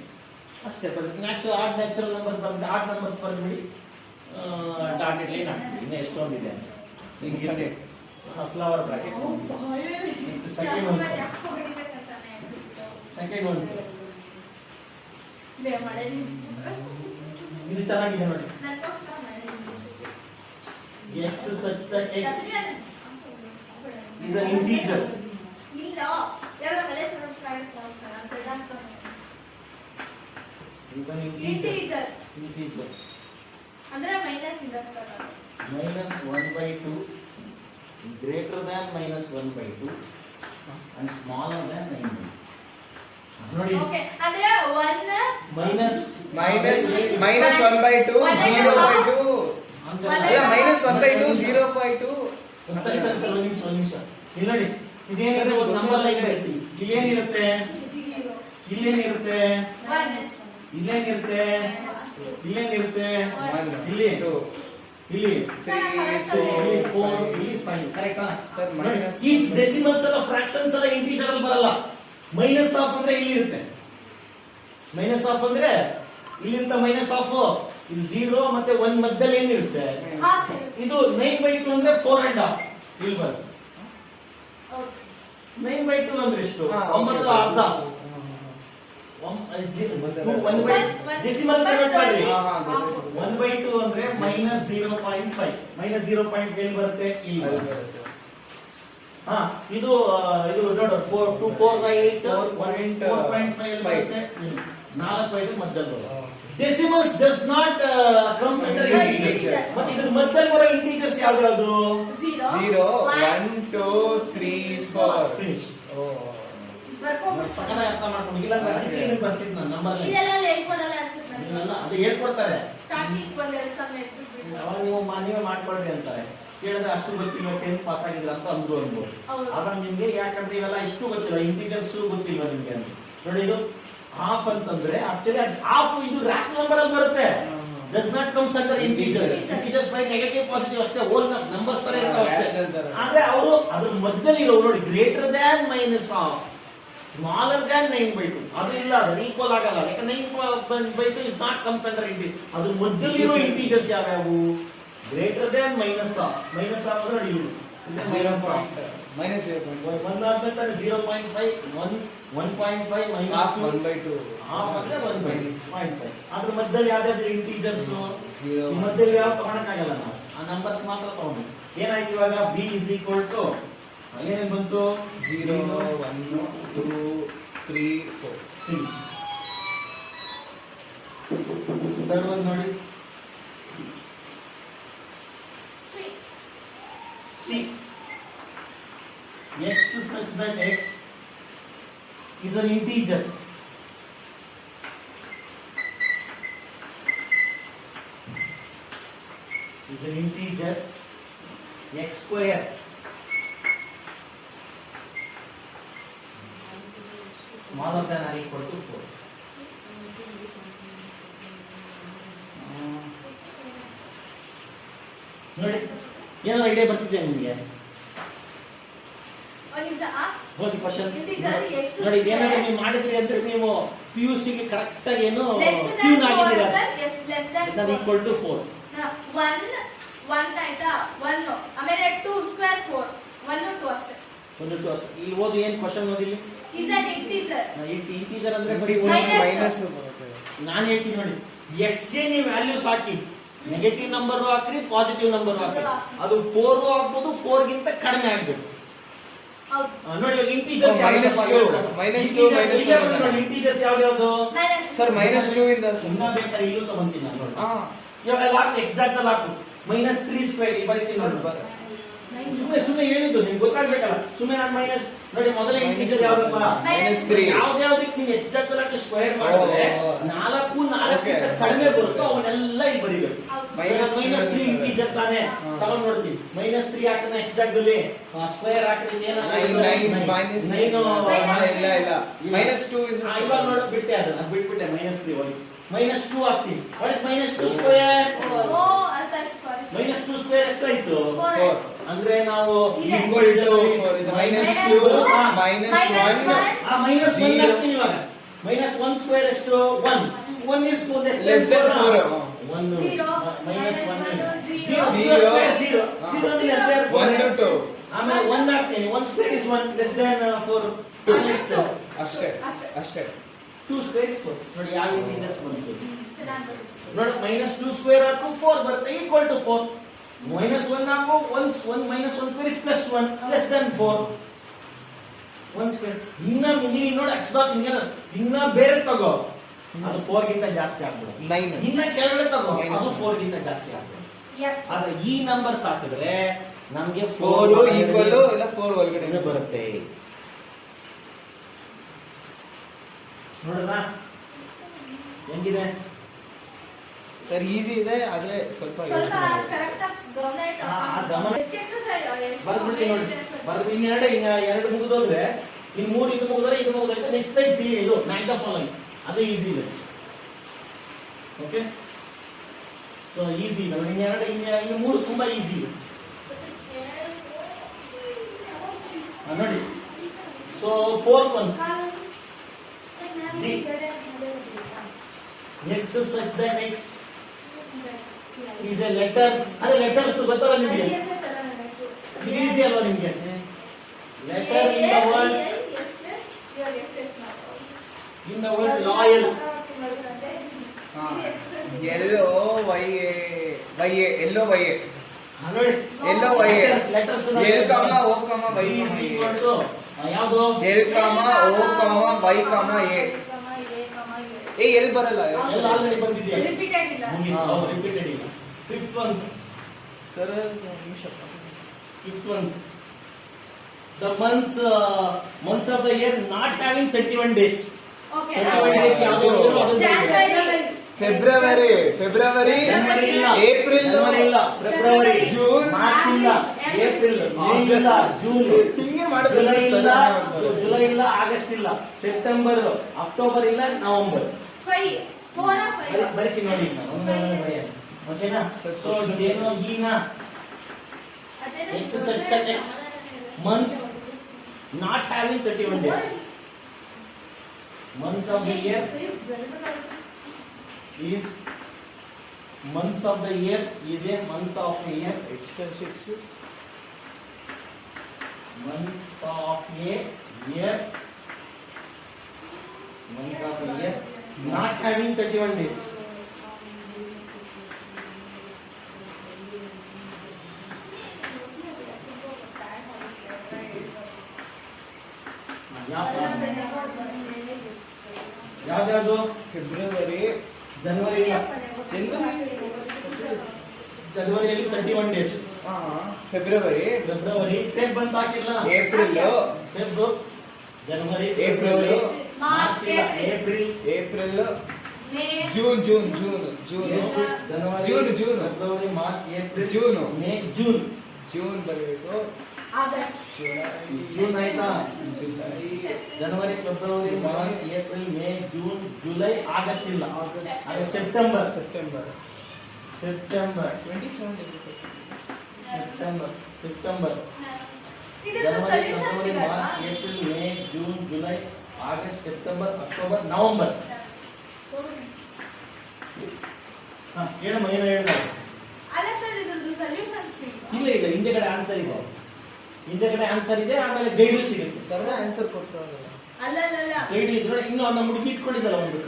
ಅಷ್ಟೇ. ನ್ಯಾಚುರಲ್ ಆಡ್ ನ್ಯಾಚುರಲ್ ನಂಬರ್ ಬಂದು ಆಡ್ ನಂಬರ್ಸ್ ಬರ್ಬಿಡಿ, ಡಾಟೆಡ್ ಲೈನ್ ಹಾಕ್ಬಿಡಿ. ಇನ್ನು ಎಷ್ಟೊಂದಿದೆ ಫ್ಲವರ್ ಬ್ರಾಕೆಟ್. ಸೆಕೆಂಡ್ ಒನ್ ಹೊಡಿಬೇಕಂತಾನೆ. ಸೆಕೆಂಡ್ ಒನ್ ಲೇ ಮಾಡಿ ಇದು ಚೆನ್ನಾಗಿದೆ ನೋಡಿ. That was not x such that x is an integer. ಇಲ್ಲ ಯಾರ ಮೇಲೆ product Is an integer. Integer Integer. ಅಂದ್ರೆ ಮೈನಸ್ ಇಂದ ಸ್ಟಾರ್ಟ್ ಆಗುತ್ತೆ. Minus 1/2 greater than minus 1/2 and smaller than 9/2. ನೋಡಿ ಓಕೆ ಅಂದ್ರೆ 1 minus 1/2 One 0/2 ಅಂತ One ಅಲ್ಲ minus 1/2 0/2 ಒಂದು ನಿಮಿಷ ಇಲ್ಲಿ ನೋಡಿ ಇದೇನಿದೆ ಒಂದು ನಂಬರ್ ಲೈನ್ ಐತಿ ಇಲ್ಲೇನಿರುತ್ತೆ 0 ಇಲ್ಲೇನಿರುತ್ತೆ 1 ಇಲ್ಲೇನಿರುತ್ತೆ ಇಲ್ಲೇನಿರುತ್ತೆ 1 ಇಲ್ಲಿ 2 ಇಲ್ಲಿ 3 ಇಲ್ಲಿ 4 4 ಇಲ್ಲಿ 5 ಕರೆಕ್ಟಾ Sir, minus- ಈ ಡೆಸಿಮಲ್ಸ್ ಎಲ್ಲ ಫ್ರಾಕ್ಷನ್ಸ್ ಎಲ್ಲ ಇಂಟಿಜರ್ ಅಲ್ಲಿ ಬರಲ್ಲ ಮೈನಸ್ ಆಫ್ ಅಂದ್ರೆ ಇಲ್ಲಿ ಇರುತ್ತೆ ಮೈನಸ್ ಆಫ್ ಅಂದ್ರೆ ಇಲ್ಲಿಂದ ಮೈನಸ್ ಆಫ್ ಇಲ್ಲಿ 0 ಮತ್ತೆ 1 ಮಧ್ಯದಲ್ಲಿ ಏನಿರುತ್ತೆ ಹಾಫ್ ಇದು 9/2 ಅಂದ್ರೆ 4.5 ಇಲ್ಲಿ ಬರುತ್ತೆ ಓಕೆ 9/2 ಅಂದ್ರೆ ಎಷ್ಟು ಹಾ, 9 okay. ಅರ್ಧ ಡೆಸಿಮಲ್ ಕನ್ವರ್ಟ್ ಮಾಡಿ ಹಾ, ಹಾ, ಗೊತ್ತಾಯ್ತು. 1/2 ಅಂದ್ರೆ ಮೈನಸ್ 0.5 ಮೈನಸ್ 0.5 ಎಲ್ಲಿ ಬರುತ್ತೆ ಇಲ್ಲಿ ಅಲ್ಲಿ ಬರುತ್ತೆ. ಬರುತ್ತೆ. ಹಾ ಇದು ಇದು ನೋಡು 4 2 4 by 8 4.5 4.5 ಬರುತ್ತೆ 4/5 ಮಧ್ಯದಲ್ಲಿ ಬರುತ್ತೆ Okay. Decimals does not comes under integer Integer. ಮತ್ತೆ ಇದ್ರ ಮಧ್ಯದಲ್ಲಿ ಬರೋ ಇಂಟಿಜರ್ಸ್ ಯಾವ್ದು 0 1 2 3 4 ಫಿನಿಶ್ ಬರ್ಕೊಂಡು ಸಕಲ ಅರ್ಥ ಮಾಡ್ಕೊಂಡು ಇಲ್ಲ ಅಂದ್ರೆ ಅದಕ್ಕೆ ಇದನ್ನ ಬರ್ಸಿದ್ ನಾನು ನಂಬರ್ ಇದೆಲ್ಲ ಹೇಳ್ಕೊಡಲ್ಲ ಅನ್ಸುತ್ತೆ ನನಗೆ. ಇದೆಲ್ಲ ಅದು ಹೇಳ್ಕೊಡ್ತಾರೆ ಸ್ಟಾರ್ಟಿಂಗ್ ಒಂದು ಎಕ್ಸಾಮ್ ಇಟ್ಬಿಟ್ಟು ಅವಾಗ ನೀವೇ ಮಾಡ್ಕೊಳ್ರಿ ಅಂತಾರೆ ಕೇಳಿದ್ರೆ ಅಷ್ಟು ಗೊತ್ತಿಲ್ಲ 10th ಪಾಸ್ ಆಗಿದ್ರ ಅಂತ ಅಂದ್ರು ಅನ್ಬೋದು ಹೌದು. ಆವಾಗ ನಿಮ್ಗೆ ಯಾಕಂದ್ರೆ ಇವೆಲ್ಲ ಇಷ್ಟು ಗೊತ್ತಿಲ್ಲ ಇಂಟಿಜರ್ಸ್ ಗೊತ್ತಿಲ್ಲ ನಿಮ್ಗೆ ಅಂತ ನೋಡಿ ಇದು ಹಾಫ್ ಅಂತಂದ್ರೆ ಆಕ್ಚುಲಿ ಹಾಫ್ ಇದು ರ್ಯಾಷನಲ್ ನಂಬರ್ ಅಲ್ಲಿ ಬರುತ್ತೆ does not comes under integers integers by negative positive ಅಷ್ಟೇ ಹೋಲ್ ನಂಬರ್ಸ್ ತರ ಇರ್ತಾವೆ ಅಷ್ಟೇ. Rational ತರ. ಆದ್ರೆ ಅವರು ಅದ್ರ ಮಧ್ಯದಲ್ಲಿ ಇರೋ ನೋಡಿ greater than minus of smaller than 9/2 ಅದು ಇಲ್ಲ ಅದು ಈಕ್ವಲ್ ಆಗಲ್ಲ ಯಾಕಂದ್ರೆ 9/2 is not comes under integer ಅದ್ರ ಮಧ್ಯದಲ್ಲಿ ಇರೋ ಇಂಟಿಜರ್ಸ್ ಯಾವ್ಯಾವು ಗ್ರೇಟರ್ ದ್ಯಾನ್ ಮೈನಸ್ ಆಫ್ ಅಂದ್ರೆ ನೋಡಿ ಇವು minus of minus 0.5 ಒಂದಾದ್ಮೇಲೆ 0.5 1.5 minus half 1/2 half ಅಂದ್ರೆ 1/5 ಅದ್ರ ಮಧ್ಯದಲ್ಲಿ ಯಾವ್ದಾದ್ರು ಇಂಟಿಜರ್ಸ್ Zero. ಈ ಮಧ್ಯದಲ್ಲಿ ಯಾವ ತಗೊಳಕ್ಕಾಗಲ್ಲ ನಾವು ಆ ನಂಬರ್ಸ್ ಮಾತ್ರ ತಗೊಂಡು ಏನಾಯ್ತು ಇವಾಗ b ಇಸ್ ಈಕ್ವಲ್ ಟು ಏನೇನ್ ಬಂತು 0 1 2 3 4 ಥರ್ಡ್ ಒನ್ ನೋಡಿ c x such that x is an integer x square smaller than or equal to 4 ನೋಡಿ ಏನೋ ಐಡಿಯಾ ಬರ್ತಿದೆ ನಿಮಗೆ ಒಂದು ನಿಮಿಷ ಹೋಗಿ ಕ್ವಶನ್ Integer x ನೋಡಿ ಏನಾದ್ರು ನೀವು ಮಾಡಿದ್ರಿ ಅಂದ್ರೆ ನೀವು PUC ಗೆ ಕರೆಕ್ಟ್ ಆಗಿ ಏನು ಟ್ಯೂನ್ ಆಗಿದ್ದೀರಾ that equal to 4 1 ಆಯ್ತಾ 1 ಆಮೇಲೆ 2 ಸ್ಕ್ವೇರ್ 4 1 2 ಅಷ್ಟೇ ಒಂದು ಟು ಅಷ್ಟೇ ಇಲ್ಲಿ ಓದಿ ಏನ್ ಕ್ವಶನ್ ಓದಿಲಿ is an integer ಇಂಟೀಜರ್ ಅಂದ್ರೆ ಬರೀ minus ಬರುತ್ತೆ ನಾನು ಹೇಳ್ತೀನಿ ನೋಡಿ x ಗೆ ನೀವು ವ್ಯಾಲ್ಯೂಸ್ ಹಾಕಿ ನೆಗೆಟಿವ್ ನಂಬರ್ ಹಾಕ್ರಿ ಪಾಸಿಟಿವ್ ನಂಬರ್ ಹಾಕ್ರಿ ಅದು 4 ಆಗ್ಬೋದು 4 ಗಿಂತ ಕಡಿಮೆ ಆಗ್ಬೇಕು ಹೌದು ನೋಡಿ ಇವಾಗ ಇಂಟೀಜರ್ಸ್ minus 2 ನೋಡಿ ಇಂಟೀಜರ್ಸ್ ಯಾವ್ದು ಸರ್ -2 ಇಂದ ಇನ್ನ ಬೇಕಾದ್ರೆ ಇಲ್ಲೂ ತಗೊಂತೀನಿ ನಾನು ನೋಡಿ ಹಾ ಇವಾಗ ಹಾಕಿ ಎಕ್ಸಾಕ್ಟ್ ಅಲ್ಲಿ ಹಾಕು -3 ಸ್ಕ್ವೇರ್ ಈ ಬರೀತೀನಿ ನೋಡಿ ಸುಮ್ಮನೆ ಹೇಳಿದ್ದು ನಿಮ್ಗೆ ಗೊತ್ತಾಗ್ಬೇಕಲ್ಲ ಸುಮ್ಮನೆ ನಾನು ಮೈನಸ್ ನೋಡಿ ಮೊದಲೇ ಇಂಟೀಜರ್ ಯಾವ್ದಪ್ಪ -3 ಯಾವ್ದ್ಯಾವ್ದಕ್ಕೆ ನೀವು ಎಕ್ಸಾಕ್ಟ್ ಆಗಿ ಸ್ಕ್ವೇರ್ ಮಾಡಿದ್ರೆ 4 ಕಡಿಮೆ ಬರುತ್ತೋ ಅವನ್ನೆಲ್ಲ ಇಲ್ಲಿ ಬರೀಬೇಕು -3 ಇಂಟೀಜರ್ ತಾನೆ ತಗೊಂಡ್ ನೋಡ್ತೀವಿ -3 ಹಾಕಿದ್ರೆ ಎಕ್ಸಾಕ್ಟ್ ಅಲ್ಲಿ ಸ್ಕ್ವೇರ್ ಹಾಕಿದ್ರೆ ಇಲ್ಲ ಇಲ್ಲ -2 ಇಂದ ಇವಾಗ ನೋಡಿ ಬಿಟ್ಟೆ ಅದನ್ನ ಬಿಟ್ಬಿಟ್ಟೆ -3 ಹೋಗಿ -2 ಹಾಕ್ತೀವಿ ವಾಟ್ ಇಸ್ -2 ಸ್ಕ್ವೇರ್ ಓ ಅರ್ಥ ಆಯ್ತು ಸಾರಿ -2 ಸ್ಕ್ವೇರ್ ಎಷ್ಟಾಯ್ತು 4 ಅಂದ್ರೆ ನಾವು equal to 4 ಇದು -2 -1 ಆ ಮೈನಸ್ 1 ಹಾಕ್ತೀನಿ ಇವಾಗ -1 ಸ್ಕ್ವೇರ್ ಎಷ್ಟು 1 1 is Less than 4. 1 Zero. -1 Zero. 0 square 0 0 less than 1 to 2 ಆಮೇಲೆ 1 ಹಾಕ್ತೀನಿ 1 ಸ್ಕ್ವೇರ್ ಇಸ್ 1 ಲೆಸ್ ದನ್ 4 ಅಷ್ಟೇ ಅಷ್ಟೇ 2 ಸ್ಕ್ವೇರ್ ಇಸ್ 4 ನೋಡಿ ಯಾವ ಇಂಟೀಜರ್ಸ್ ಬಂತು ನೋಡಿ -2 ಸ್ಕ್ವೇರ್ ಹಾಕು 4 ಬರುತ್ತೆ ಈಕ್ವಲ್ ಟು 4. -1 ಹಾಕು 1 -1 square is +1 less than 4. 1 square ಇನ್ನ ನೀನು ನೋಡಿ x ಡಾಟ್ ಇನ್ನ ಬೇರೆ ತಗೋ, ಅದು 4 ಗಿಂತ ಜಾಸ್ತಿ ಆಗ್ಬಿಡು. 9 ಇನ್ನ ಕೆಳಗಡೆ ತಗೋ, ಅದು 4 ಗಿಂತ ಜಾಸ್ತಿ ಆಗ್ಬಿಡು. ಆದ್ರೆ ಈ ನಂಬರ್ಸ್ ಹಾಕಿದ್ರೆ ನಮ್ಗೆ 4 ಈಕ್ವಲ್ ಇಲ್ಲ 4 ಒಳಗಡೆ ಬರುತ್ತೆ. ನೋಡ್ರಾ ಹೆಂಗಿದೆ ಸರ್? ಈಸಿ ಇದೆ, ಆದ್ರೆ ಸ್ವಲ್ಪ ಬರ್ಬಿಟ್ಟು ನೋಡಿ, ಬರ್ದು ಇನ್ನೆರಡು ಮುಗಿದೋದ್ರೆ ಇನ್ನು 3 ಇದು ಮುಗಿದ್ರೆ ಇದು ಮುಗಿದ್ರೆ ನೆಕ್ಸ್ಟ್ ಟೈಮ್ ಇದು ನೈಟ್ ಆಫ್ ಫಾಲೋಯಿಂಗ್, ಅದು ಈಸಿ ಇದೆ. ಓಕೆ, ಸೊ ಈಸಿ ಇದೆ. ಇನ್ನು 3 ತುಂಬಾ ಈಸಿ ಇದೆ ನೋಡಿ. So 4th one, x such that x is a letter. ಅರೆ ಲೆಟರ್ಸ್ ಗೊತ್ತಲ್ಲ ನಿಮಗೆ, ಈಸಿ ಅಲ್ವಾ ನಿಮಗೆ? Letter in the word loyal. LOYA ನೋಡಿ LOYA letters L, O, Y is equal to ಯಾವುದು? L, O, Y, A. L ಬರಲ್ಲ. ಎಲ್ಲ ಆಲ್ರೆಡಿ ಬಂದಿದೆಯಾ? ರಿಪೀಟೆಡ್ ಇಲ್ಲ. ರಿಪೀಟೆಡ್ ಇಲ್ಲ. 5th one, ಸರ್ ನಿಮಿಷ. 5th one, the months of the year not having 31 days. Okay. 31 days ಯಾವುದು? January. ಫೆಬ್ರವರಿ ಜನವರಿ ಇಲ್ಲ, ಏಪ್ರಿಲ್ ಜನವರಿ ಇಲ್ಲ, ಫೆಬ್ರವರಿ, ಜೂನ್, ಮಾರ್ಚ್ ಇಲ್ಲ, ಏಪ್ರಿಲ್, ಮೇ ಇಲ್ಲ, ಜೂನ್, ಹಿಂಗೆ ಜುಲೈ ಇಲ್ಲ, ಮಾಡಿದ್ರೆ ಜುಲೈ ಇಲ್ಲ, ಆಗಸ್ಟ್ ಇಲ್ಲ, ಸೆಪ್ಟೆಂಬರ್, ಅಕ್ಟೋಬರ್ ಇಲ್ಲ, ನವೆಂಬರ್. 5 4 or 5 ಬರ್ತೀನಿ ನೋಡಿ ಈಗ ಒಂದೊಂದೇ ಬರೆಯೋಣ. ಓಕೆನಾ? ಸೊ ಏನು ಈನ x such that x months not having 31 days. Months of the year is months of the year is a month of a year. Month of a year, month of a year not having 31 days. ಯಾವ್ದು? ಫೆಬ್ರವರಿ, ಜನವರಿ ಇಲ್ಲ, ಜನವರಿಯಲ್ಲಿ 31 ಡೇಸ್. ಫೆಬ್ರವರಿ, ಫೆಬ್ ಅಂತ ಹಾಕಿಲ್ಲ, April, Feb, January, April, March ಇಲ್ಲ, April, May, June, February, March, April, June, May, June. June ಬರಬೇಕು. ಆಗಸ್ಟ್, ಜೂನ್ ಆಯ್ತಾ? July, January, February, March, April, May, June, July, August ಇಲ್ಲ. ಅದು ಸೆಪ್ಟೆಂಬರ್. 27 ಸೆಪ್ಟೆಂಬರ್, ಇದು ಜನವರಿ, ಸೊಲ್ಯೂಷನ್ ಫೆಬ್ರವರಿ, ಸಿಗಲ್ವಾ? March, April, May, June, July, August, September, October, November. ಹೇಳಮ್ಮ, ಏನೋ ಹೇಳ. ಅಲ್ಲ ಸರ್, ಇದ್ರದ್ದು ಸೊಲ್ಯೂಷನ್ ಸಿಗಲ್ವಾ? ಇಲ್ಲ ಇಲ್ಲ, ಹಿಂದೆಗಡೆ ಆನ್ಸರ್ ಇದೆ, ಹಿಂದೆಗಡೆ ಆನ್ಸರ್ ಇದೆ, ಆಮೇಲೆ ಗೈಡು ಸಿಗುತ್ತೆ. ಸರ್ ಆನ್ಸರ್ ಕೊಟ್ಟು ಅಲ್ಲ ಗೈಡ್ ಇದ್ರೆ ಇನ್ನು ನಮ್ಮ ಹುಡುಗಿ ಇಟ್ಕೊಂಡಿದ್ದಲ್ಲ ಒಂದು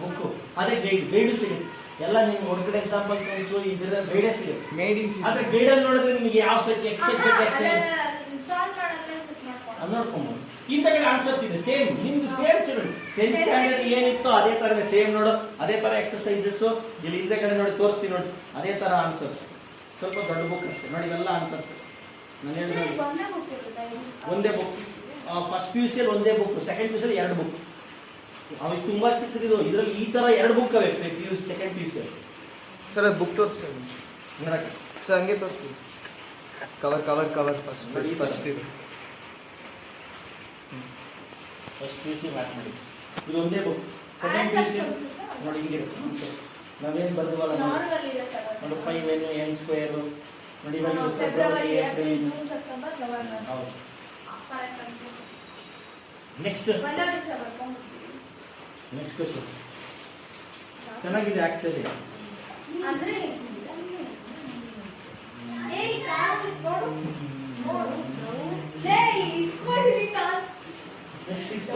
ಬುಕ್, ಅದೇ ಗೈಡು ಸಿಗುತ್ತೆ. ಎಲ್ಲ ನಿಮ್ಗೆ ಹೊರಗಡೆ ಎಕ್ಸಾಂಪಲ್ ಸೈನ್ಸ್ ಇದ್ರ ಗೈಡೇ ಸಿಗುತ್ತೆ. ಮೇಡಿಸಿ ಆದ್ರೆ ಗೈಡಲ್ಲಿ ನೋಡಿದ್ರೆ ನಿಮಗೆ ಯಾವ ಸೈಜ್ ಎಕ್ಸೆಪ್ಟ್ ನೋಡ್ಕೊಂಬೋದು. ಹಿಂದಗಡೆ ಆನ್ಸರ್ಸ್ ಇದೆ ಸೇಮ್, ನಿಮ್ದು ಸೇಮ್ ಚಿಲ್ಡ್ರನ್ 10th ಸ್ಟ್ಯಾಂಡರ್ಡ್ ಏನಿತ್ತು ಅದೇ ತರನೇ ಸೇಮ್ ನೋಡು, ಅದೇ ತರ ಎಕ್ಸರ್ಸೈಸಸ್ ಇಲ್ಲಿ ಹಿಂದೆಗಡೆ ನೋಡಿ ತೋರಿಸ್ತೀನಿ ನೋಡಿ, ಅದೇ ತರ ಆನ್ಸರ್ಸ್. ಸ್ವಲ್ಪ ದೊಡ್ಡ ಬುಕ್ ಅಷ್ಟೇ ನೋಡಿ, ಇವೆಲ್ಲ ಆನ್ಸರ್ಸ್ ನಾನು ಹೇಳಿದ ಒಂದೇ ಬುಕ್. ಫಸ್ಟ್ PUC ಒಂದೇ ಬುಕ್, ಸೆಕೆಂಡ್ PUC 2 ಬುಕ್. ಅವಾಗ ತುಂಬಾ ಚಿಕ್ಕದಿದು, ಇದ್ರಲ್ಲಿ ಈ ತರ 2 ಬುಕ್ ಅವೆ ಸೆಕೆಂಡ್ PUC. ಸರ್ ಬುಕ್ ತೋರಿಸ್ತೀನಿ ನೋಡಕ್ಕೆ ಸರ್, ಹಂಗೆ ತೋರಿಸ್ತೀನಿ. ಕವರ್ ಫಸ್ಟ್ ಇದು ಫಸ್ಟ್ PUC ಮ್ಯಾಥಮೆಟಿಕ್ಸ್ ಇದು ಒಂದೇ ಬುಕ್. ಸೆಕೆಂಡ್ PUC ನೋಡಿ ಹಿಂಗಿರುತ್ತೆ, ನಾವೇನು ಬರ್ತೀವಲ್ಲ ನೋಡಿ 5n² ನೋಡಿ, ಇವಾಗ ಫೆಬ್ರವರಿ, ಏಪ್ರಿಲ್. ಹೌದು. ನೆಕ್ಸ್ಟ್ ಕ್ವೆಶ್ಚನ್ ಚೆನ್ನಾಗಿದೆ ಆಕ್ಚುಲಿ. ಅಂದ್ರೆ next 6th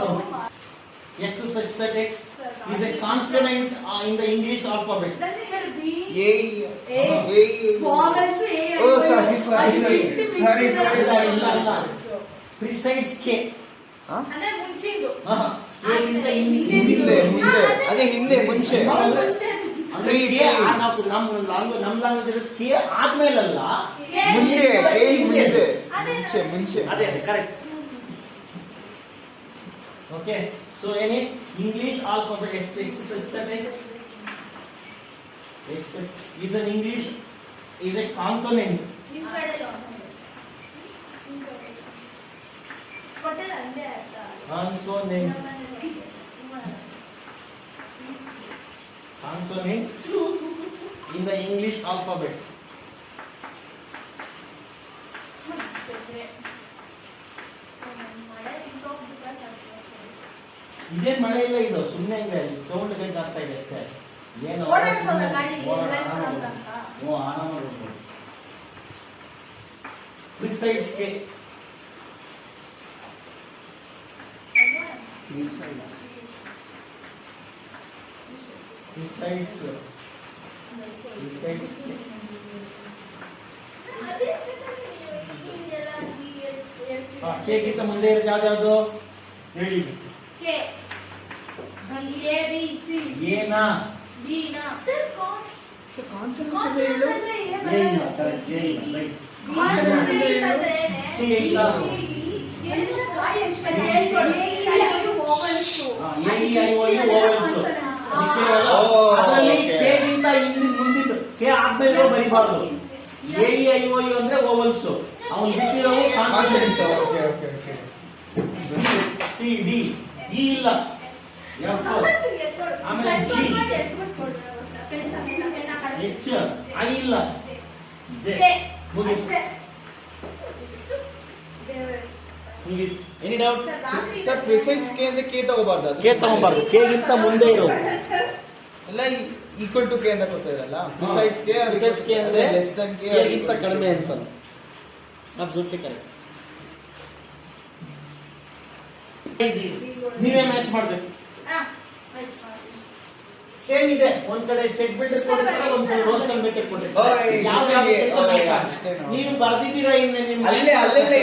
X such that X is a consonant in the English alphabet. Sir, B. A. Vowels A. Oh, sorry. ಇಲ್ಲ ಪ್ರಿಸೈಡ್ಸ್ ಕೆ ಅಂದ್ರೆ ಮುಂಚಿಂದು. ಕೆ ಗಿಂತ ಹಿಂದೆ ಅದೇ ಹಿಂದೆ ಮುಂಚೆ ಅಂದ್ರೆ ಕೆ ನಮ್ಮ ಲ್ಯಾಂಗ್ವೇಜ್ ಕೆ ಆದ್ಮೇಲಲ್ಲ ಮುಂಚೆ ಕೆ ಮುಂಚೆ ಅದೇ ಕರೆಕ್ಟ್. ಓಕೆ ಸೊ ಏನೇ English alphabet X is an English is a consonant. ನಿಮ್ ಕಡೆ ಕೊಟ್ಟಲ್ಲ ಅಂದೆ ಅರ್ಥ. Consonant in the English alphabet. ಇದೇನ್ ಮಳೆ ಇಲ್ಲ, ಇದು ಸುಮ್ಮನೆ ಹಿಂಗೆ ಸೌಂಡ್ ಗೈಸ್ ಆಗ್ತಾ ಇದೆ ಅಷ್ಟೇ. ಏನು ಓಡಾಡ್ಬೋದಾ ಗಾಡಿ? ಆನ ಮಾಡ್ಬೋದು. ಪ್ರಿಸೈಡ್ಸ್ ಕೆ ಕೆ ಗಿಂತ ಮುಂದೆ ಇರೋದು ಯಾವ್ದು ಹೇಳಿ? ಕೆ ಎ ಬಿ ಸಿ ಏನಾ ಬಿ ನಾ ಸರ್ ಕಾನ್ಸೆಪ್ಟ್ ಹೇಳು. ಸಿ ಇಲ್ಲ. ಅದರಲ್ಲಿ ಕೆ ಗಿಂತ ಮುಂದಿದ್ದು ಕೆ ಆದ್ಮೇಲೆ ಬರಿಬಾರ್ದು. AEIOU ಅಂದ್ರೆ ಓವಲ್ಸ್, ಅವನು ಬಿಟ್ಟಿರೋವು ಕಾನ್ಸೋನೆಂಟ್ಸ್. ಸಿ ಡಿ ಇ ಇಲ್ಲ, ಎಫ್ ಆಮೇಲೆ ಜಿ ಎಚ್ ಐ ಇಲ್ಲ, ಜೆ ಮುಗಿಸ್. Any doubt? Sir precedes K ಅಂದ್ರೆ ಕೆ ತಗೋಬಾರ್ದು, ಕೆ ತಗೋಬಾರ್ದು, ಕೆ ಗಿಂತ ಮುಂದೆ ಇರೋ ಎಲ್ಲ ಈಕ್ವಲ್ ಟು ಕೆ ಅಂತ ಗೊತ್ತಿರಲ್ಲ. ಪ್ರಿಸೈಡ್ಸ್ ಕೆ ಅಂದ್ರೆ ಲೆಸ್ ದನ್ ಕೆ ಗಿಂತ ಕಡಿಮೆ ಅಂತ. Absolutely correct. ನೀವೇ ಮ್ಯಾಚ್ ಮಾಡ್ಬೇಕು. ಸೇಮ್ ಇದೆ, ಒಂದ್ ಕಡೆ ಸೆಟ್ ಬಿಲ್ಡರ್ ಕೊಟ್ಟಿರ್ತಾರೆ, ಒಂದ್ ಕಡೆ ರೋಸ್ಟರ್ ಮೇಕರ್ ಕೊಟ್ಟಿರ್ತಾರೆ. ನೀವು ಬರ್ದಿದ್ದೀರಾ ಇನ್ನು ನಿಮ್ಮ ಅಲ್ಲೇ ಇರುತ್ತೆ.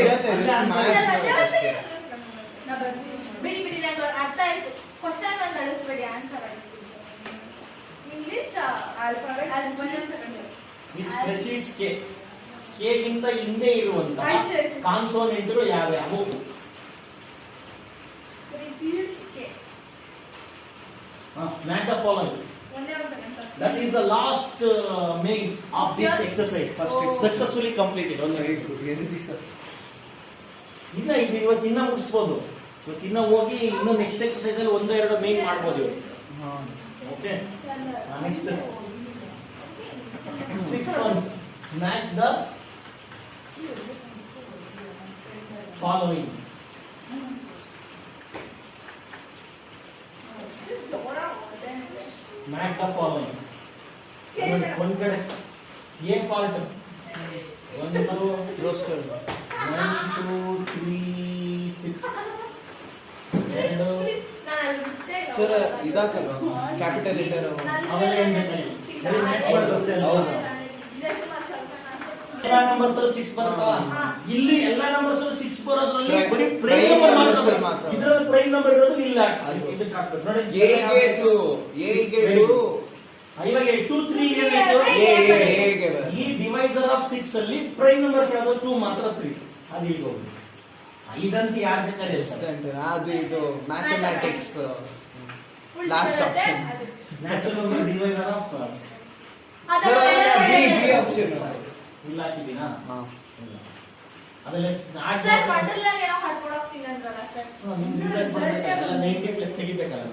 ಬಿಡಿ ಬಿಡಿ, ನಂಗೆ ಅರ್ಥ ಆಯ್ತು. ಕ್ವಶನ್ ಒಂದು ಅಳಿಸ್ಬೇಡಿ, ಆನ್ಸರ್ ಆಯ್ತು. ಇಂಗ್ಲಿಷ್ ಆಲ್ಫಾಬೆಟ್ ಅದು ಪ್ರೆಸಿಡ್ಸ್ ಕೆ, ಕೆ ಗಿಂತ ಹಿಂದೆ ಇರುವಂತ ಕಾನ್ಸೋನೆಂಟ್ಗಳು ಯಾವ್ಯಾವು? Match the following. That is the last main of this exercise. Successfully completed. ಇನ್ನ ಇದು ಇವತ್ತು ಇನ್ನ ಮುಗಿಸ್ಬೋದು. ಇವತ್ತು ಇನ್ನ ಹೋಗಿ ಇನ್ನು ನೆಕ್ಸ್ಟ್ ಎಕ್ಸರ್ಸೈಸ್ ಅಲ್ಲಿ ಒಂದೋ ಎರಡೋ ಮೇನ್ ಮಾಡ್ಬೋದು. Okay, next 6th one. Match the following. Match the following. ಒಂದ್ ಕಡೆ ಏನ್ ಪಾರ್ಟ್? 1 2 ರೋಸ್ಟರ್ 1 2 3 6 ಸರ್ ಇದಾಕಲ್ವಾ ಕ್ಯಾಪಿಟಲ್ ಲೆಟರ್ ಅವೆಲ್ಲ ಏನ್ ಬೇಕಾಗಿಲ್ಲ, ಬರೀ ಮ್ಯಾಚ್ ಮಾಡೋದು ಅಷ್ಟೇ. ಹೌದಾ? ಎಲ್ಲಾ ನಂಬರ್ಸ್ 6 ಬರುತ್ತಲ್ಲ, ಇಲ್ಲಿ ಎಲ್ಲಾ ನಂಬರ್ಸ್ 6 ಬರೋದ್ರಲ್ಲಿ ಬರೀ ಪ್ರೈಮ್ ಪ್ರೈಮ್ ನಂಬರ್ ನಂಬರ್ಸ್ ಮಾತ್ರ. ಮಾತ್ರ. ಇದರಲ್ಲಿ ಪ್ರೈಮ್ ನಂಬರ್ ಇರೋದು ಇಲ್ಲ, ಇದಕ್ಕೆ ಹಾಕ್ಬೇಕು ನೋಡಿ. ಎ ಗೆ 2 ಇವಾಗ 2 3 ಎ ಗೆ ಈ ಡಿವೈಸರ್ ಆಫ್ 6 ಅಲ್ಲಿ ಪ್ರೈಮ್ ನಂಬರ್ಸ್ ಯಾವ್ದು? 2 ಮಾತ್ರ 3. ಅದು ಈಗ ಹೋಗಿ ಇದಂತ ಯಾರು ಬೇಕಾದ್ರೆ ಅದು ಇದು mathematics last option. Natural number divisor of B option ಇಲ್ಲ ಹಾಕಿದ್ದೀನಾ? ಇಲ್ಲ. ಅದೆಲ್ಲ ಸರ್ ಬಂಡಲ್ ಏನೋ ಹಾಕೊಂಡು ಹೋಗ್ತೀನಿ ಅಂದ್ರಲ್ಲ ಸರ್. ನಿಮ್ಗೆ ರಿಸಲ್ಟ್ ಬರಬೇಕಲ್ಲ, 90 ಪ್ಲಸ್ ತೆಗಿಬೇಕಲ್ಲ.